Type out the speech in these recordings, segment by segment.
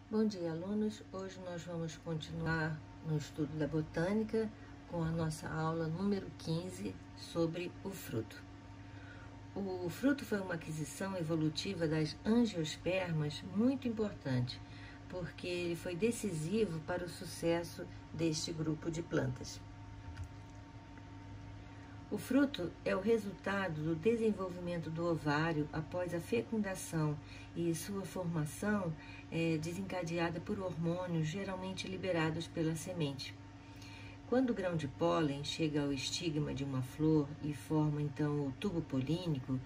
Bom dia, alunos! Hoje nós vamos continuar no estudo da botânica com a nossa aula número 15 sobre o fruto. O fruto foi uma aquisição evolutiva das angiospermas muito importante, porque ele foi decisivo para o sucesso deste grupo de plantas. O fruto é o resultado do desenvolvimento do ovário após a fecundação e sua formação é desencadeada por hormônios geralmente liberados pela semente. Quando o grão de pólen chega ao estigma de uma flor e forma então o tubo polínico,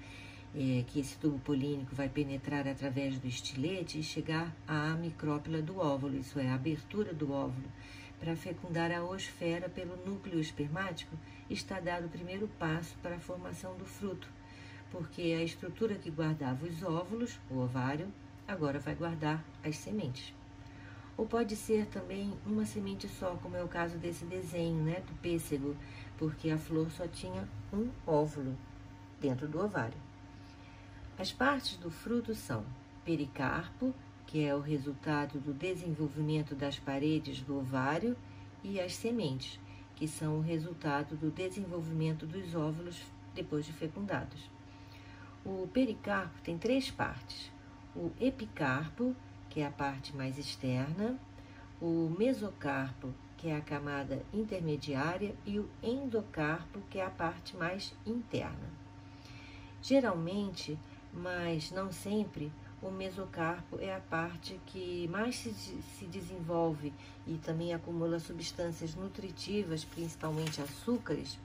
que esse tubo polínico vai penetrar através do estilete e chegar à micrópila do óvulo, isso é, a abertura do óvulo, para fecundar a oosfera pelo núcleo espermático, está dado o primeiro passo para a formação do fruto, porque a estrutura que guardava os óvulos, o ovário, agora vai guardar as sementes. Ou pode ser também uma semente só, como é o caso desse desenho, do pêssego, porque a flor só tinha um óvulo dentro do ovário. As partes do fruto são pericarpo, que é o resultado do desenvolvimento das paredes do ovário, e as sementes, que são o resultado do desenvolvimento dos óvulos depois de fecundados. O pericarpo tem 3 partes: o epicarpo, que é a parte mais externa, o mesocarpo, que é a camada intermediária, e o endocarpo, que é a parte mais interna. Geralmente, mas não sempre, o mesocarpo é a parte que mais se desenvolve e também acumula substâncias nutritivas, principalmente açúcares,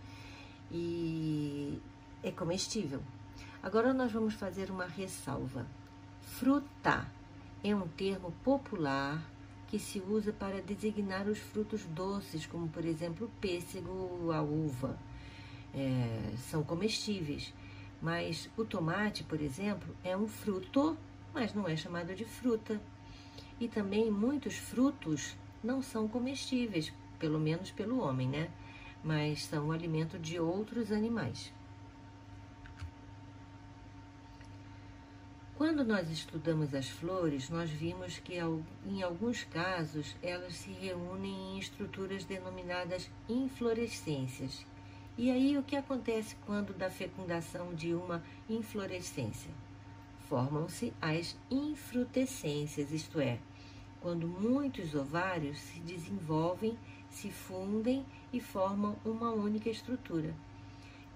e é comestível. Agora nós vamos fazer uma ressalva. Fruta é um termo popular que se usa para designar os frutos doces, como por exemplo o pêssego, a uva. São comestíveis, mas o tomate, por exemplo, é um fruto, mas não é chamado de fruta. E também muitos frutos não são comestíveis, pelo menos pelo homem, mas são alimento de outros animais. Quando nós estudamos as flores, nós vimos que, em alguns casos, elas se reúnem em estruturas denominadas inflorescências. E aí, o que acontece quando da fecundação de uma inflorescência? Formam-se as infrutescências, isto é, quando muitos ovários se desenvolvem, se fundem e formam uma única estrutura.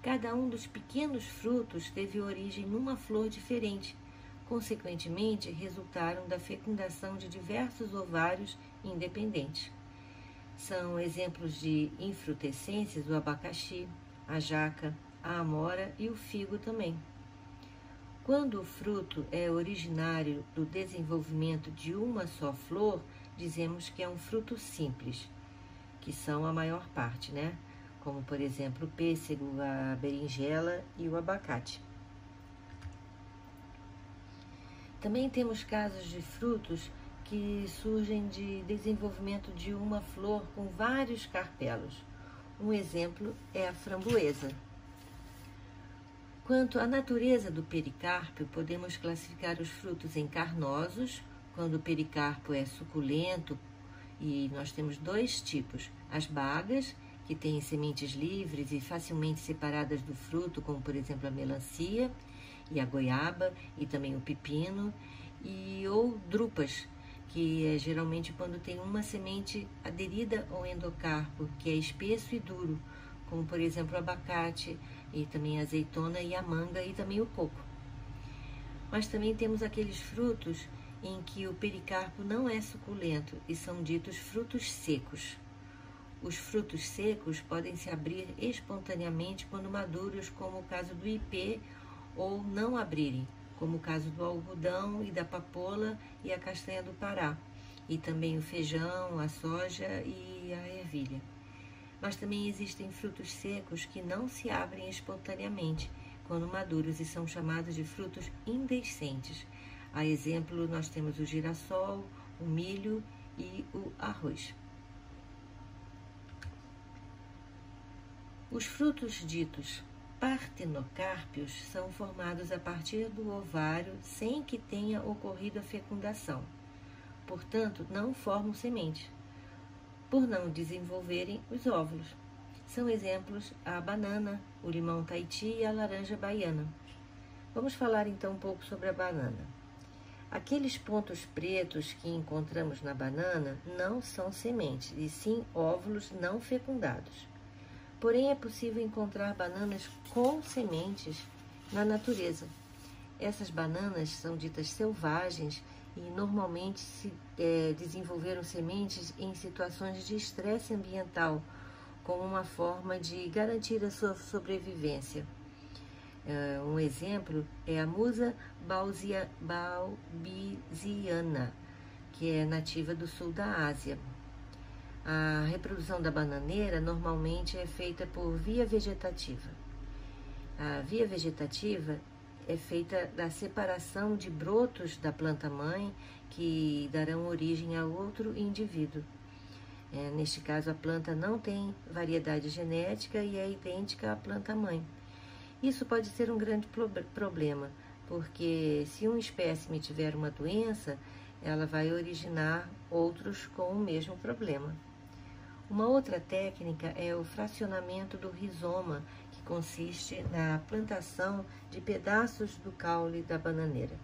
Cada um dos pequenos frutos teve origem numa flor diferente. Consequentemente, resultaram da fecundação de diversos ovários independentes. São exemplos de infrutescências o abacaxi, a jaca, a amora e o figo também. Quando o fruto é originário do desenvolvimento de uma só flor, dizemos que é um fruto simples, que são a maior parte, Como, por exemplo, o pêssego, a berinjela e o abacate. Também temos casos de frutos que surgem de desenvolvimento de uma flor com vários carpelos. Um exemplo é a framboesa. Quanto à natureza do pericarpo, podemos classificar os frutos em carnosos, quando o pericarpo é suculento, e nós temos 2 tipos: as bagas, que têm sementes livres e facilmente separadas do fruto, como por exemplo a melancia e a goiaba, e também o pepino, ou drupas, que é geralmente quando tem uma semente aderida ao endocarpo, que é espesso e duro, como por exemplo o abacate, e também a azeitona e a manga, e também o coco. Mas também temos aqueles frutos em que o pericarpo não é suculento e são ditos frutos secos. Os frutos secos podem se abrir espontaneamente quando maduros, como o caso do ipê, ou não abrirem, como o caso do algodão e da papoula e a castanha do Pará, e também o feijão, a soja e a ervilha. Mas também existem frutos secos que não se abrem espontaneamente quando maduros e são chamados de frutos indehiscentes. A exemplo, nós temos o girassol, o milho e o arroz. Os frutos ditos partenocárpios são formados a partir do ovário sem que tenha ocorrido a fecundação. portanto, não formam sementes, por não desenvolverem os óvulos. São exemplos a banana, o limão Tahiti e a laranja baiana. Vamos falar então um pouco sobre a banana. Aqueles pontos pretos que encontramos na banana não são sementes, e sim óvulos não fecundados. Porém, é possível encontrar bananas com sementes na natureza. Essas bananas são ditas selvagens e normalmente desenvolveram sementes em situações de estresse ambiental, como uma forma de garantir a sua sobrevivência. Um exemplo é a musa balbisiana, que é nativa do sul da Ásia. A reprodução da bananeira normalmente é feita por via vegetativa. A via vegetativa é feita da separação de brotos da planta-mãe que darão origem a outro indivíduo. Neste caso, a planta não tem variedade genética e é idêntica à planta-mãe. Isso pode ser um grande problema, porque se um espécime tiver uma doença, ela vai originar outros com o mesmo problema. Uma outra técnica é o fracionamento do rizoma, que consiste na plantação de pedaços do caule da bananeira.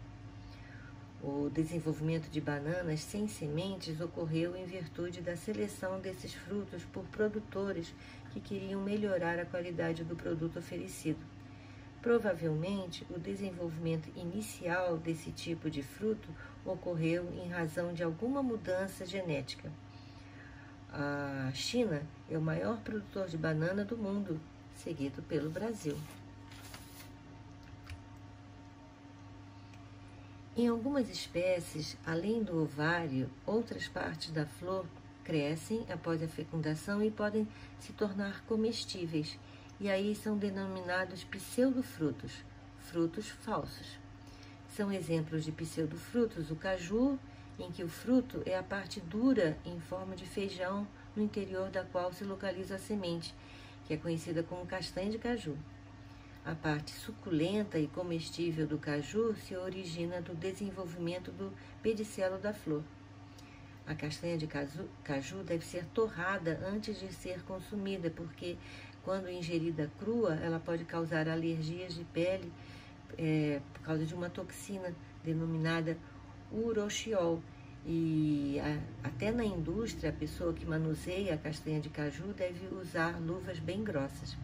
O desenvolvimento de bananas sem sementes ocorreu em virtude da seleção desses frutos por produtores que queriam melhorar a qualidade do produto oferecido. Provavelmente, o desenvolvimento inicial desse tipo de fruto ocorreu em razão de alguma mudança genética. A China é o maior produtor de banana do mundo, seguido pelo Brasil. Em algumas espécies, além do ovário, outras partes da flor crescem após a fecundação e podem se tornar comestíveis, e aí são denominados pseudofrutos, frutos falsos. São exemplos de pseudofrutos o caju, em que o fruto é a parte dura em forma de feijão, no interior da qual se localiza a semente, que é conhecida como castanha de caju. A parte suculenta e comestível do caju se origina do desenvolvimento do pedicelo da flor. A castanha de caju deve ser torrada antes de ser consumida, porque quando ingerida crua, ela pode causar alergias de pele por causa de uma toxina denominada uroshiol. E até na indústria, a pessoa que manuseia a castanha de caju deve usar luvas bem grossas.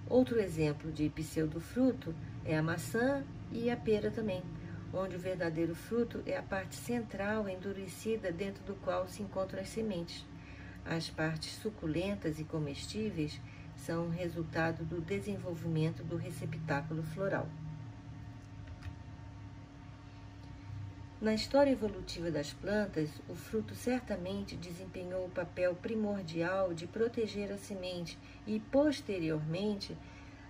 Outro exemplo de pseudofruto é a maçã e a pera também, onde o verdadeiro fruto é a parte central endurecida dentro do qual se encontram as sementes. As partes suculentas e comestíveis são resultado do desenvolvimento do receptáculo floral. Na história evolutiva das plantas, o fruto certamente desempenhou o papel primordial de proteger a semente e, posteriormente,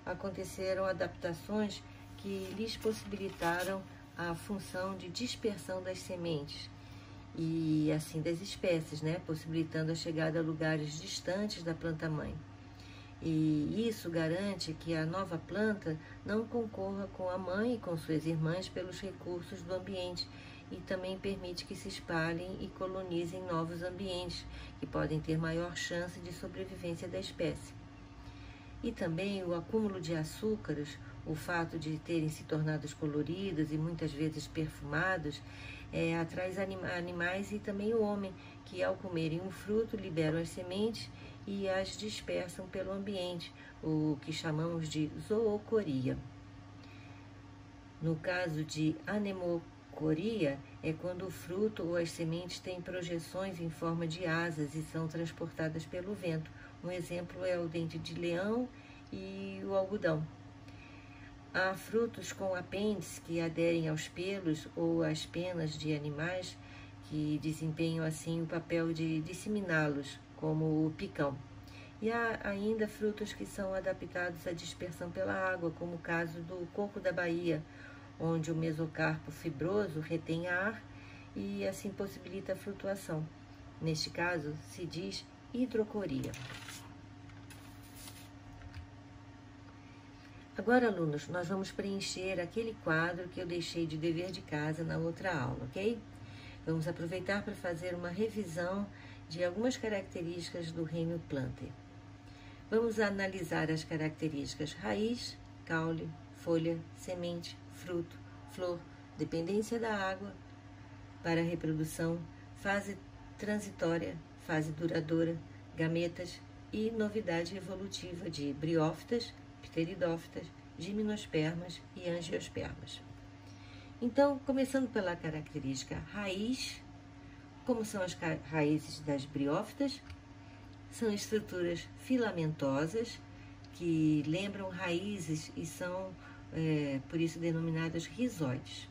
aconteceram adaptações que lhes possibilitaram a função de dispersão das sementes e, assim, das espécies, possibilitando a chegada a lugares distantes da planta-mãe. E isso garante que a nova planta não concorra com a mãe e com suas irmãs pelos recursos do ambiente, e também permite que se espalhem e colonizem novos ambientes, que podem ter maior chance de sobrevivência da espécie. E também o acúmulo de açúcares, o fato de terem se tornado coloridos e muitas vezes perfumados, atrai animais e também o homem, que ao comerem um fruto liberam as sementes e as dispersam pelo ambiente, o que chamamos de zoocoria. No caso de anemocoria, é quando o fruto ou as sementes têm projeções em forma de asas e são transportadas pelo vento. Um exemplo é o dente de leão e o algodão. Há frutos com apêndices que aderem aos pelos ou às penas de animais, que desempenham assim o papel de disseminá-los, como o picão. E há ainda frutos que são adaptados à dispersão pela água, como o caso do coco da Bahia, onde o mesocarpo fibroso retém ar e assim possibilita a flutuação. Neste caso, se diz hidrocoria. Agora, alunos, nós vamos preencher aquele quadro que eu deixei de dever de casa na outra aula, ok? Vamos aproveitar para fazer uma revisão de algumas características do reino Plantae. Vamos analisar as características raiz, caule, folha, semente, fruto, flor, dependência da água para a reprodução, fase transitória, fase duradoura, gametas e novidade evolutiva de briófitas, pteridófitas, gimnospermas e angiospermas. Então, começando pela característica raiz, como são as raízes das briófitas? São estruturas filamentosas que lembram raízes e são, por isso, denominadas rizóides.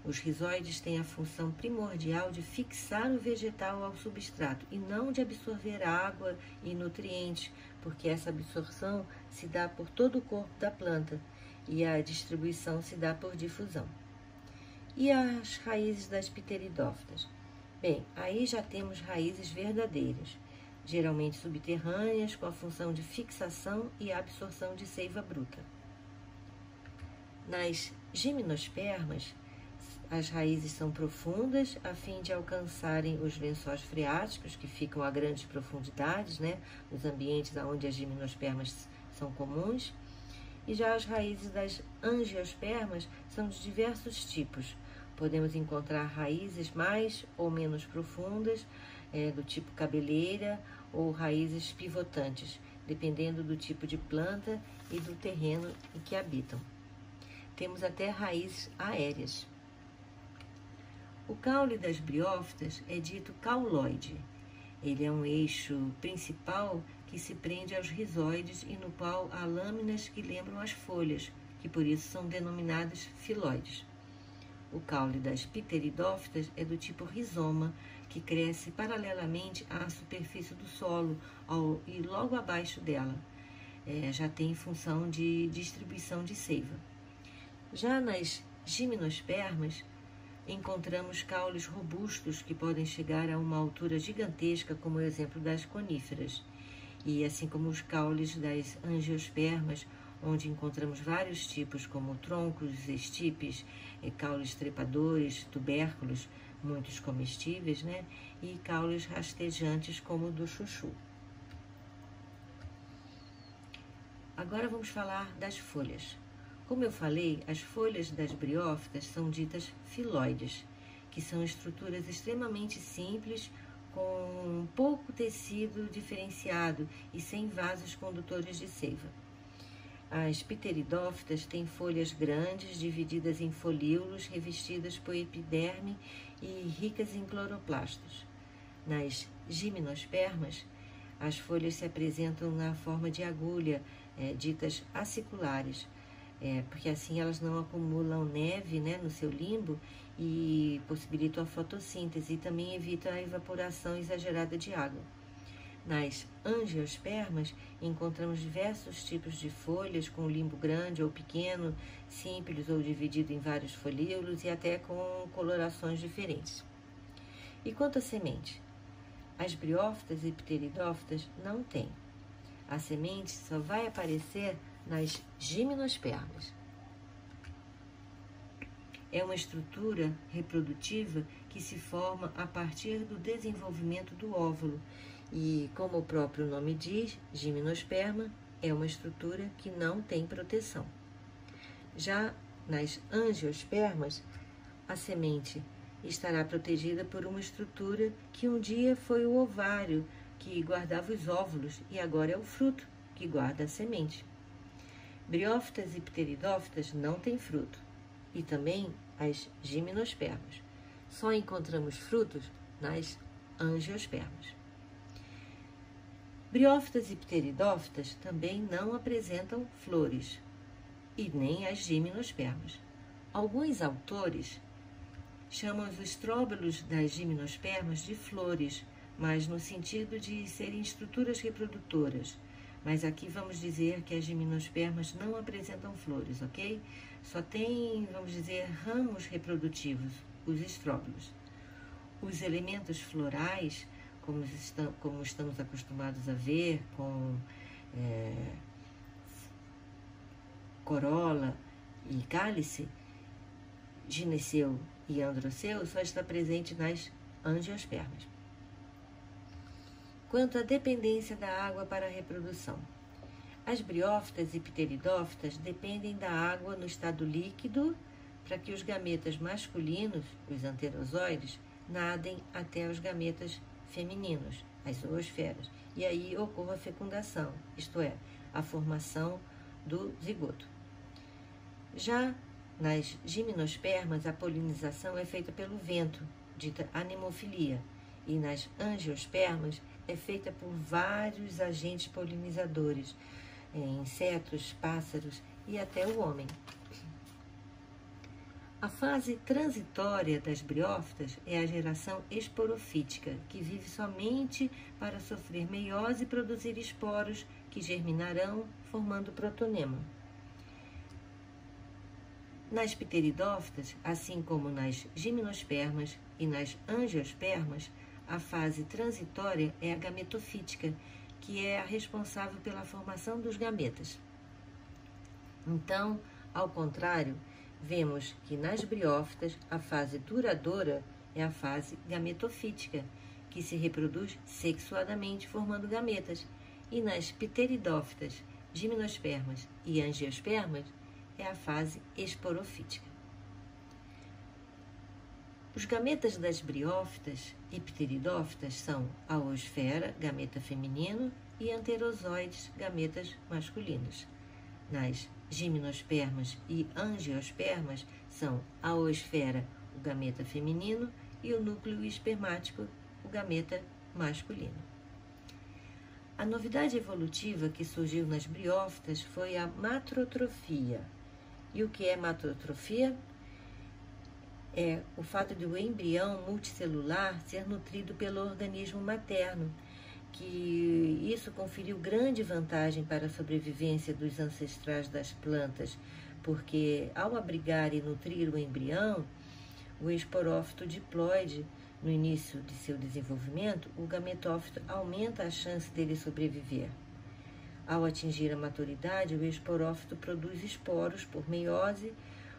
Os rizóides têm a função primordial de fixar o vegetal ao substrato e não de absorver água e nutrientes, porque essa absorção se dá por todo o corpo da planta e a distribuição se dá por difusão. E as raízes das pteridófitas? Bem, aí já temos raízes verdadeiras, geralmente subterrâneas, com a função de fixação e absorção de seiva bruta. Nas gimnospermas, as raízes são profundas a fim de alcançarem os lençóis freáticos, que ficam a grandes profundidades, nos ambientes onde as gimnospermas são comuns. E já as raízes das angiospermas são de diversos tipos. Podemos encontrar raízes mais ou menos profundas, do tipo cabeleira, ou raízes pivotantes, dependendo do tipo de planta e do terreno em que habitam. Temos até raízes aéreas. O caule das briófitas é dito cauloide. Ele é um eixo principal que se prende aos rizóides e no qual há lâminas que lembram as folhas, que por isso são denominadas filóides. O caule das pteridófitas é do tipo rizoma, que cresce paralelamente à superfície do solo e logo abaixo dela. Já tem função de distribuição de seiva. Já nas gimnospermas, encontramos caules robustos que podem chegar a uma altura gigantesca, como o exemplo das coníferas, e assim como os caules das angiospermas, onde encontramos vários tipos, como troncos, estipes, caules trepadores, tubérculos, muitos comestíveis, e caules rastejantes, como o do chuchu. Agora vamos falar das folhas. Como eu falei, as folhas das briófitas são ditas filóides, que são estruturas extremamente simples, com pouco tecido diferenciado e sem vasos condutores de seiva. As pteridófitas têm folhas grandes, divididas em folíolos, revestidas por epiderme e ricas em cloroplastos. Nas gimnospermas, as folhas se apresentam na forma de agulha, ditas aciculares, porque assim elas não acumulam neve, no seu limbo e possibilitam a fotossíntese e também evitam a evaporação exagerada de água. Nas angiospermas, encontramos diversos tipos de folhas com limbo grande ou pequeno, simples ou dividido em vários folíolos e até com colorações diferentes. E quanto à semente? As briófitas e pteridófitas não têm. A semente só vai aparecer nas gimnospermas. É uma estrutura reprodutiva que se forma a partir do desenvolvimento do óvulo e, como o próprio nome diz, gimnosperma é uma estrutura que não tem proteção. Já nas angiospermas, a semente estará protegida por uma estrutura que um dia foi o ovário, que guardava os óvulos, e agora é o fruto, que guarda a semente. Briófitas e pteridófitas não têm fruto, e também as gimnospermas. Só encontramos frutos nas angiospermas. Briófitas e pteridófitas também não apresentam flores, e nem as gimnospermas. Alguns autores chamam os estróbilos das gimnospermas de flores, mas no sentido de serem estruturas reprodutoras. Mas aqui vamos dizer que as gimnospermas não apresentam flores, ok? Só tem, vamos dizer, ramos reprodutivos, os estróbilos. Os elementos florais, como estamos acostumados a ver, com corola e cálice, gineceu e androceu só está presente nas angiospermas. Quanto à dependência da água para a reprodução, as briófitas e pteridófitas dependem da água no estado líquido para que os gametas masculinos, os anterozoides, nadem até os gametas femininos, as zoosferas, e aí ocorra a fecundação, isto é, a formação do zigoto. Já nas gimnospermas, a polinização é feita pelo vento, dita anemofilia, e nas angiospermas é feita por vários agentes polinizadores, insetos, pássaros e até o homem. A fase transitória das briófitas é a geração esporofítica, que vive somente para sofrer meiose e produzir esporos que germinarão, formando protonema. Nas pteridófitas, assim como nas gimnospermas e nas angiospermas, a fase transitória é a gametofítica, que é a responsável pela formação dos gametas. Então, ao contrário, vemos que nas briófitas a fase duradoura é a fase gametofítica, que se reproduz sexuadamente formando gametas, e nas pteridófitas, gimnospermas e angiospermas é a fase esporofítica. Os gametas das briófitas e pteridófitas são a oosfera, gameta feminino, e anterozoides, gametas masculinos. Nas gimnospermas e angiospermas são a oosfera, o gameta feminino, e o núcleo espermático, o gameta masculino. A novidade evolutiva que surgiu nas briófitas foi a matrotrofia. E o que é matrotrofia? É o fato de o embrião multicelular ser nutrido pelo organismo materno, que isso conferiu grande vantagem para a sobrevivência dos ancestrais das plantas, porque ao abrigar e nutrir o embrião, o esporófito diploide, no início de seu desenvolvimento, o gametófito aumenta a chance dele sobreviver. Ao atingir a maturidade, o esporófito produz esporos por meiose,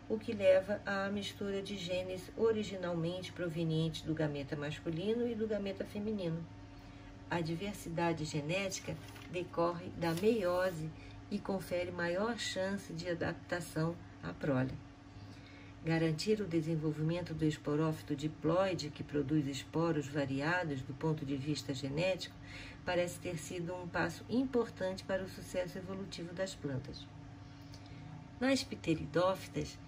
o que leva à mistura de genes originalmente provenientes do gameta masculino e do gameta feminino. A diversidade genética decorre da meiose e confere maior chance de adaptação à prole. Garantir o desenvolvimento do esporófito diploide, que produz esporos variados do ponto de vista genético, parece ter sido um passo importante para o sucesso evolutivo das plantas. Nas pteridófitas,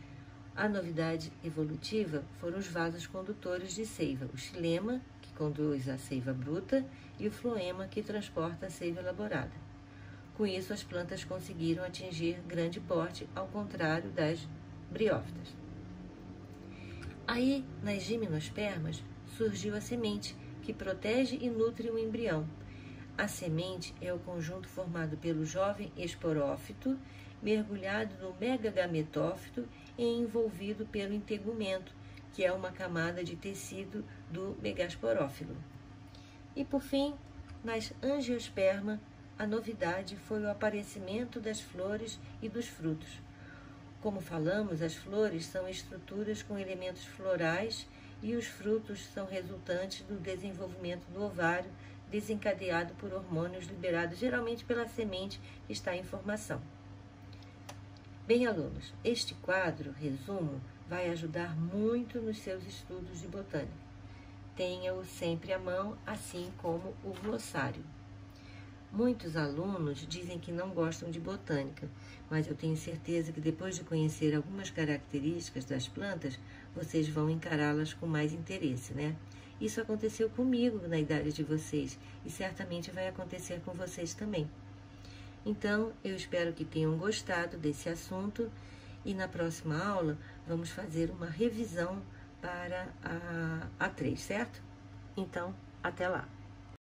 a novidade evolutiva foram os vasos condutores de seiva, o xilema, que conduz a seiva bruta, e o floema, que transporta a seiva elaborada. Com isso, as plantas conseguiram atingir grande porte, ao contrário das briófitas. Aí, nas gimnospermas, surgiu a semente, que protege e nutre o embrião. A semente é o conjunto formado pelo jovem esporófito, mergulhado no megagametófito e envolvido pelo integumento, que é uma camada de tecido do megasporófilo. E, por fim, nas angiospermas, a novidade foi o aparecimento das flores e dos frutos. Como falamos, as flores são estruturas com elementos florais e os frutos são resultantes do desenvolvimento do ovário, desencadeado por hormônios liberados geralmente pela semente que está em formação. Bem, alunos, este quadro, resumo, vai ajudar muito nos seus estudos de botânica. Tenha-o sempre à mão, assim como o glossário. Muitos alunos dizem que não gostam de botânica, mas eu tenho certeza que depois de conhecer algumas características das plantas, vocês vão encará-las com mais interesse, né? Isso aconteceu comigo na idade de vocês e certamente vai acontecer com vocês também. Então, eu espero que tenham gostado desse assunto e na próxima aula vamos fazer uma revisão para a A3, certo? Então, até lá!